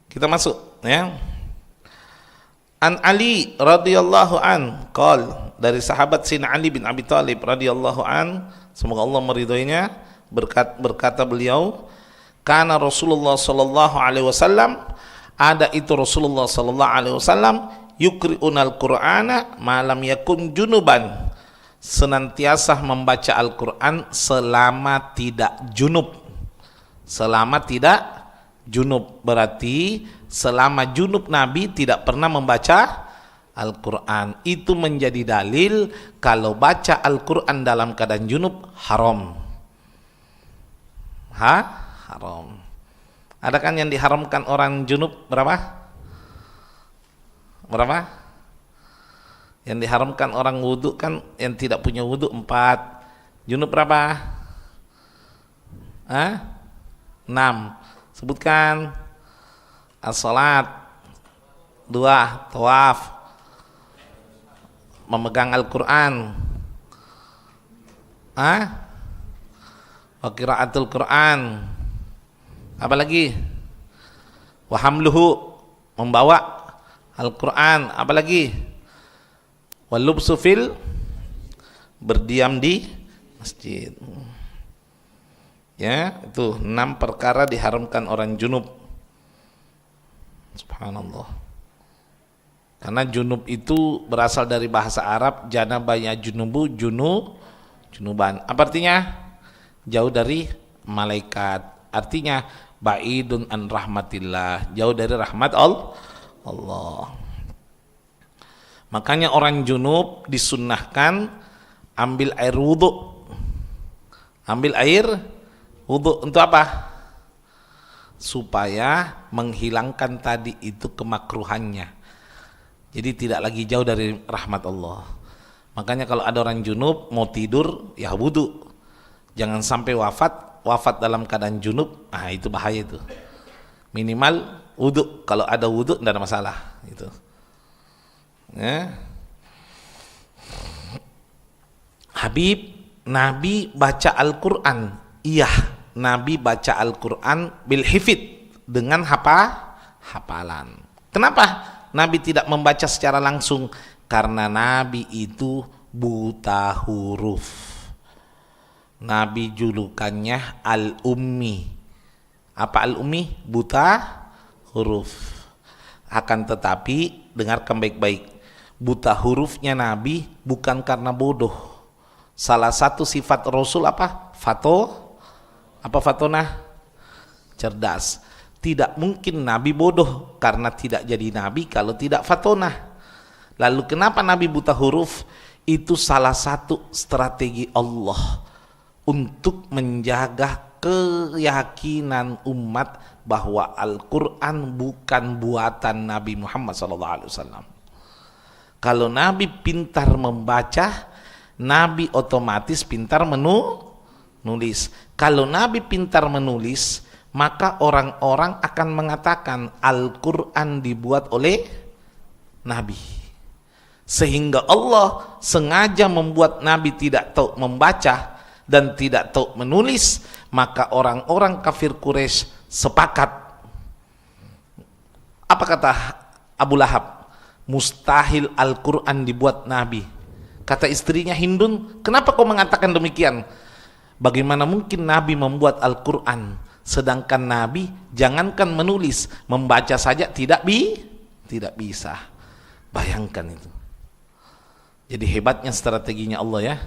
Kita masuk ya. An Ali radhiyallahu an qol, dari sahabat Sayyidina Ali bin Abi Thalib radhiyallahu an, semoga Allah meridhoinya, berkata beliau, kana Rasulullah sallallahu alaihi wasallam, ada itu Rasulullah sallallahu alaihi wasallam, yukri'unal Qur'ana ma lam yakun junuban, senantiasa membaca Al-Qur'an selama tidak junub. Selama tidak junub berarti selama junub Nabi tidak pernah membaca Al-Quran. Itu menjadi dalil kalau baca Al-Quran dalam keadaan junub haram. Haram. Ada kan yang diharamkan orang junub berapa? Berapa? Yang diharamkan orang wudhu kan yang tidak punya wudhu 4. Junub berapa? 6. Sebutkan. As-salat 2, tawaf, memegang Al-Quran, wa qiraatul Quran, apa lagi? Wa hamluhu, membawa Al-Quran, apa lagi? Wa lubsu fil, berdiam di masjid. Ya, itu 6 perkara diharamkan orang junub. Subhanallah. Karena junub itu berasal dari bahasa Arab janabaya junubu, junuban. Apa artinya? Jauh dari malaikat. Artinya ba'idun an rahmatillah, jauh dari rahmat Allah. Makanya orang junub disunnahkan ambil air wudhu. Ambil air wudhu untuk apa? Supaya menghilangkan tadi itu kemakruhannya. Jadi tidak lagi jauh dari rahmat Allah. Makanya kalau ada orang junub mau tidur ya wudu. Jangan sampai wafat dalam keadaan junub. Itu bahaya itu. Minimal wudu. Kalau ada wudu tidak ada masalah itu. Ya. Habib, Nabi baca Al-Qur'an. Iya, Nabi baca Al-Quran bil hifid, dengan hafalan. Kenapa Nabi tidak membaca secara langsung? Karena Nabi itu buta huruf. Nabi julukannya Al-Ummi. Apa Al-Ummi? Buta huruf. Akan tetapi dengarkan baik-baik, buta hurufnya Nabi bukan karena bodoh. Salah satu sifat Rasul apa? Fatonah? Cerdas. Tidak mungkin Nabi bodoh, karena tidak jadi Nabi kalau tidak fatonah. Lalu kenapa Nabi buta huruf? Itu salah satu strategi Allah untuk menjaga keyakinan umat bahwa Al-Quran bukan buatan Nabi Muhammad SAW. Kalau Nabi pintar membaca, Nabi otomatis pintar menulis. Kalau Nabi pintar menulis, maka orang-orang akan mengatakan Al-Quran dibuat oleh Nabi. Sehingga Allah sengaja membuat Nabi tidak tahu membaca dan tidak tahu menulis. Maka orang-orang kafir Quraisy sepakat. Apa kata Abu Lahab? Mustahil Al-Quran dibuat Nabi. Kata istrinya Hindun, kenapa kau mengatakan demikian? Bagaimana mungkin Nabi membuat Al-Quran, sedangkan Nabi jangankan menulis, membaca saja tidak bisa. Bayangkan itu. Jadi hebatnya strateginya Allah ya.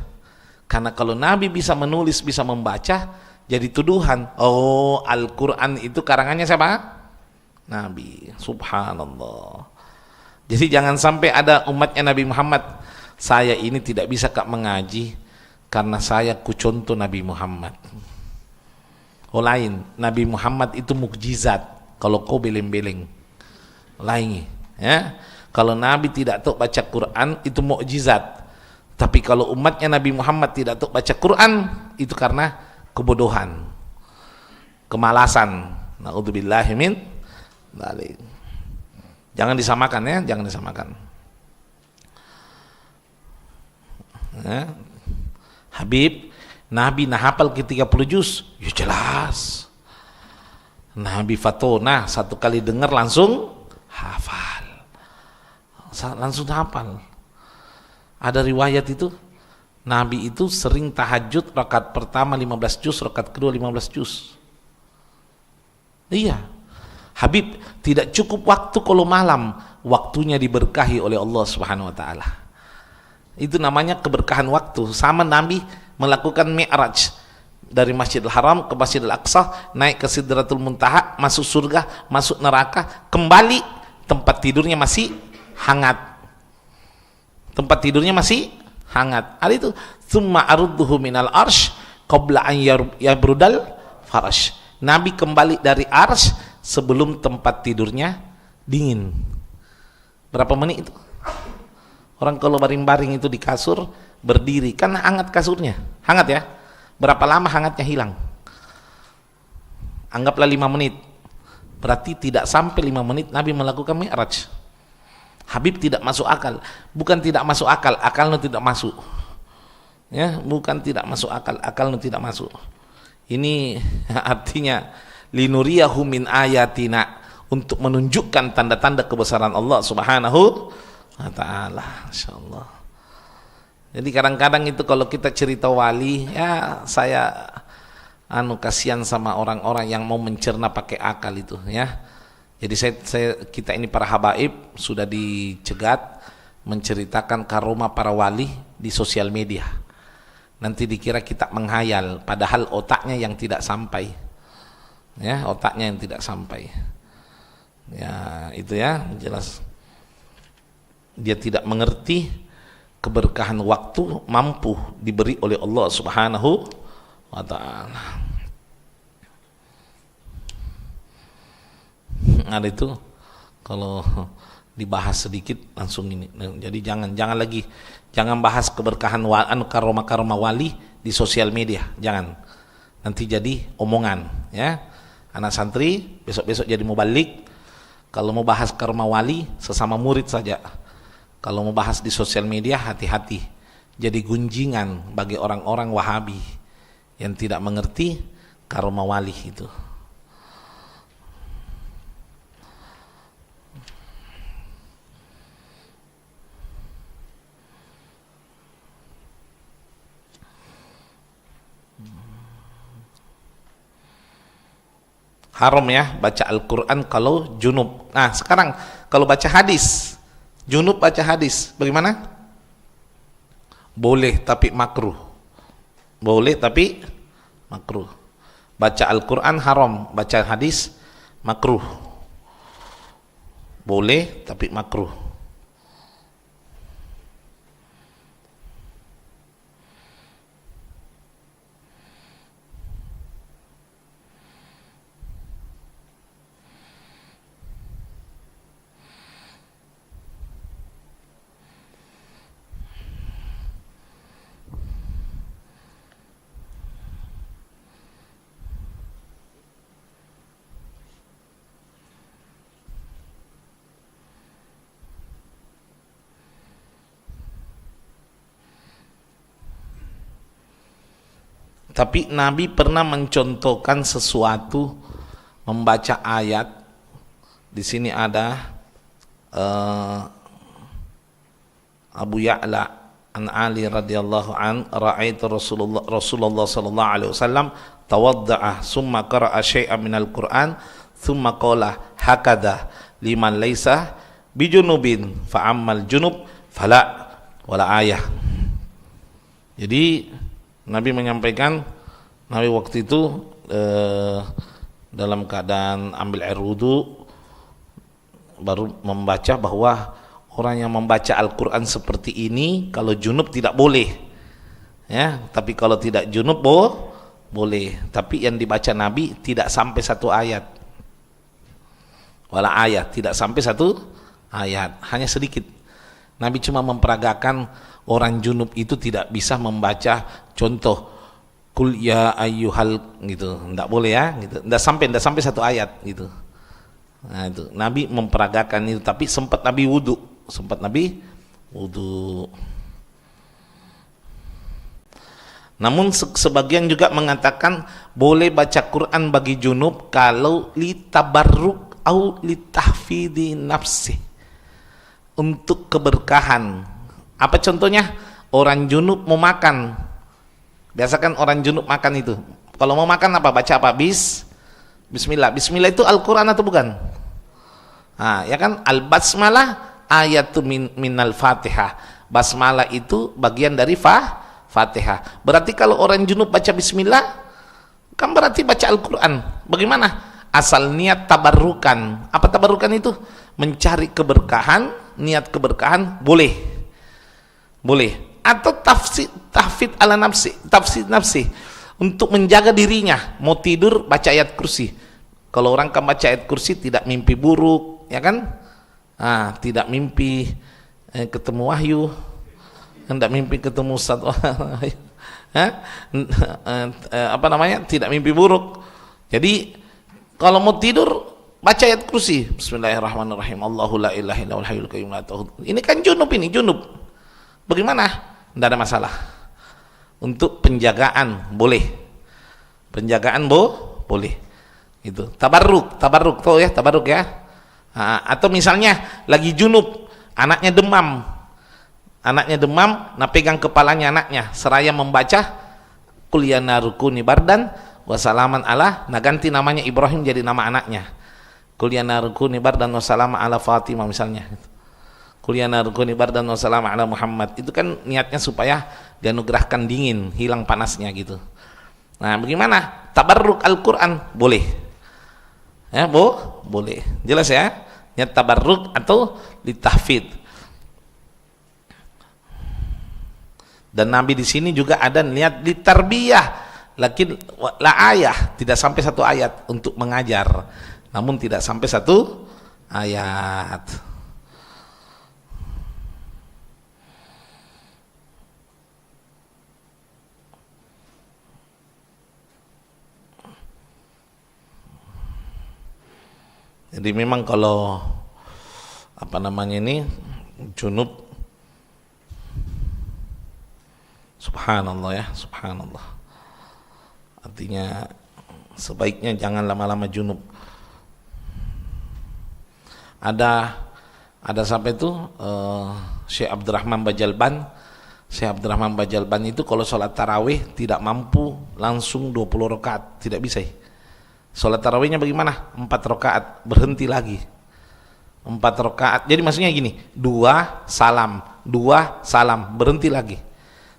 Karena kalau Nabi bisa menulis, bisa membaca, jadi tuduhan, oh Al-Quran itu karangannya siapa? Nabi. Subhanallah. Jadi jangan sampai ada umatnya Nabi Muhammad, saya ini tidak bisa kak mengaji karena saya kucontoh Nabi Muhammad. Lain, Nabi Muhammad itu mukjizat. Kalau kau beleng-beleng, lain ya. Kalau Nabi tidak tahu baca Quran itu mukjizat. Tapi kalau umatnya Nabi Muhammad tidak tahu baca Quran, itu karena kebodohan, kemalasan. Na'udzubillahi min dzalik. Jangan disamakan ya, jangan disamakan. Ya. Habib, Nabi hafal ke 30 juz, ya jelas. Nabi fatona, satu kali dengar langsung hafal. Langsung hafal. Ada riwayat itu, Nabi itu sering tahajud rakaat pertama 15 juz, rakaat kedua 15 juz. Iya. Habib, tidak cukup waktu kalau malam, waktunya diberkahi oleh Allah Subhanahu wa taala. Itu namanya keberkahan waktu. Sama Nabi melakukan Mi'raj dari Masjidil Haram ke Masjidil Aqsa, naik ke Sidratul Muntaha, masuk surga, masuk neraka, kembali tempat tidurnya masih hangat. Tempat tidurnya masih hangat. Ada itu, tsumma arudduhu minal arsh qabla an yabrudal farash. Nabi kembali dari arsy sebelum tempat tidurnya dingin. Berapa menit itu? Orang kalau baring-baring itu di kasur, berdiri, kan hangat kasurnya. Hangat ya? Berapa lama hangatnya hilang? Anggaplah 5 menit. Berarti tidak sampai 5 menit Nabi melakukan Mi'raj. Habib tidak masuk akal. Bukan tidak masuk akal, akalnya tidak masuk. Ya, bukan tidak masuk akal, akalnya tidak masuk. Ini artinya linuriyahu min ayatina, untuk menunjukkan tanda-tanda kebesaran Allah Subhanahu wa taala. Insyaallah. Jadi kadang-kadang itu kalau kita cerita wali, ya saya kasihan sama orang-orang yang mau mencerna pakai akal itu ya. Jadi kita ini para habaib sudah dicegat menceritakan karomah para wali di sosial media. Nanti dikira kita menghayal, padahal otaknya yang tidak sampai. Ya, otaknya yang tidak sampai. Ya, itu ya, jelas. Dia tidak mengerti keberkahan waktu mampu diberi oleh Allah Subhanahu wa taala. Ada itu kalau dibahas sedikit langsung ini. Jadi jangan lagi, jangan bahas keberkahan karomah wali di sosial media, jangan. Nanti jadi omongan, ya. Anak santri besok-besok jadi mubalik. Kalau mau bahas karomah wali sesama murid saja. Kalau mau bahas di sosial media hati-hati. Jadi gunjingan bagi orang-orang Wahabi yang tidak mengerti karomah wali itu. Haram ya baca Al-Quran kalau junub. Nah sekarang kalau baca hadis, junub baca hadis bagaimana? Boleh tapi makruh. Boleh tapi makruh. Baca Al-Quran haram, baca hadis makruh. Boleh tapi makruh. Tapi Nabi pernah mencontohkan sesuatu, membaca ayat. Di sini ada Abu Ya'la an Ali radhiyallahu an, ra'aitu Rasulullah sallallahu alaihi wasallam tawadda'a summa qara'a syai'an minal Qur'an thumma qala hakadha liman laisa bijunubin fa ammal junub fala wala ayah. Jadi Nabi menyampaikan, Nabi waktu itu dalam keadaan ambil air wudu, baru membaca bahwa orang yang membaca Al-Quran seperti ini kalau junub tidak boleh, ya. Tapi kalau tidak junub boleh. Tapi yang dibaca Nabi tidak sampai 1 ayat, wala ayat, tidak sampai 1 ayat, hanya sedikit. Nabi cuma memperagakan orang junub itu tidak bisa membaca contoh kul ya ayyuhal gitu, enggak boleh ya gitu, enggak sampai 1 ayat gitu. Nah itu Nabi memperagakan itu, tapi sempat Nabi wudu. Namun sebagian juga mengatakan boleh baca Quran bagi junub kalau litabarruk au litahfidhi nafsi, untuk keberkahan. Apa contohnya? Orang junub mau makan. Biasa kan orang junub makan itu. Kalau mau makan apa? Baca apa? Bismillah. Bismillah itu Al-Quran atau bukan? Nah, ya kan? Al-Basmalah ayatu minal Fatihah. Basmalah itu bagian dari Fatihah. Berarti kalau orang junub baca Bismillah, kan berarti baca Al-Quran. Bagaimana? Asal niat tabarrukan. Apa tabarrukan itu? Mencari keberkahan, niat keberkahan, boleh. Atau tahfidz ala nafsi, tafsir nafsi, untuk menjaga dirinya. Mau tidur baca ayat kursi. Kalau orang kan baca ayat kursi tidak mimpi buruk, ya kan? Tidak mimpi ketemu wahyu, tidak mimpi ketemu satu tidak mimpi buruk. Jadi kalau mau tidur baca ayat kursi, Bismillahirrahmanirrahim, Allahu la ilaha illallahul hayyul qayyum la ta'khudhuhu. Ini kan junub. Bagaimana? Tidak ada masalah. Untuk penjagaan boleh. Penjagaan boleh. Itu tabarruk tuh ya, tabarruk ya. Atau misalnya lagi junub, anaknya demam, nah pegang kepalanya anaknya, seraya membaca Qul ya naru kuni bardan wa salaman ala, nah ganti namanya Ibrahim jadi nama anaknya. Qul ya naru kuni bardan wa salaman ala Fatimah misalnya. Qul ya naru kuni bardan wa salaman ala Muhammad. Itu kan niatnya supaya dianugerahkan dingin, hilang panasnya gitu. Nah, bagaimana? Tabarruk Al-Qur'an boleh. Ya, boleh. Jelas ya? Niat tabarruk atau litahfidz. Dan Nabi di sini juga ada niat ditarbiyah, lakin la ayah, tidak sampai satu ayat untuk mengajar. Namun tidak sampai satu ayat. Jadi memang kalau junub, subhanallah ya, subhanallah. Artinya sebaiknya jangan lama-lama junub. Ada sampai itu Syekh Abdurrahman Bajalban itu kalau sholat tarawih tidak mampu langsung 20 rakaat, tidak bisa. Sholat tarawihnya bagaimana? 4 rakaat, berhenti lagi 4 rakaat. Jadi maksudnya gini, 2 salam, berhenti lagi.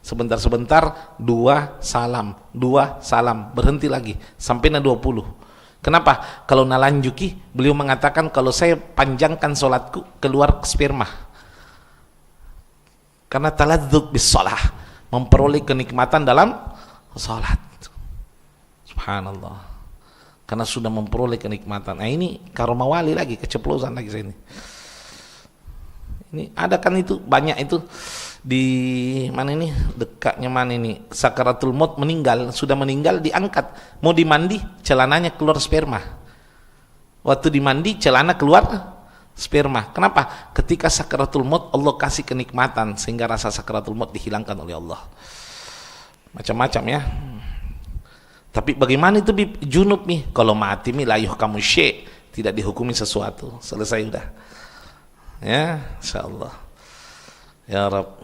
Sebentar, 2 salam, berhenti lagi sampai 20. Kenapa? Kalau nalanjuki, beliau mengatakan kalau saya panjangkan sholatku keluar sperma. Karena taladzuk bis sholah, memperoleh kenikmatan dalam sholat. Subhanallah. Karena sudah memperoleh kenikmatan. Nah ini karomah wali lagi, keceplosan lagi saya ini. Ini ada kan itu banyak itu di mana ini, dekatnya mana ini, sakaratul maut, sudah meninggal diangkat, mau dimandi celananya keluar sperma. Waktu dimandi celana keluar sperma. Kenapa? Ketika sakaratul maut Allah kasih kenikmatan sehingga rasa sakaratul maut dihilangkan oleh Allah. Macam-macam ya. Tapi bagaimana itu junub nih? Kalau mati nih layuh kamu syekh, tidak dihukumi sesuatu. Selesai udah. Ya, insyaallah. Ya Rabb.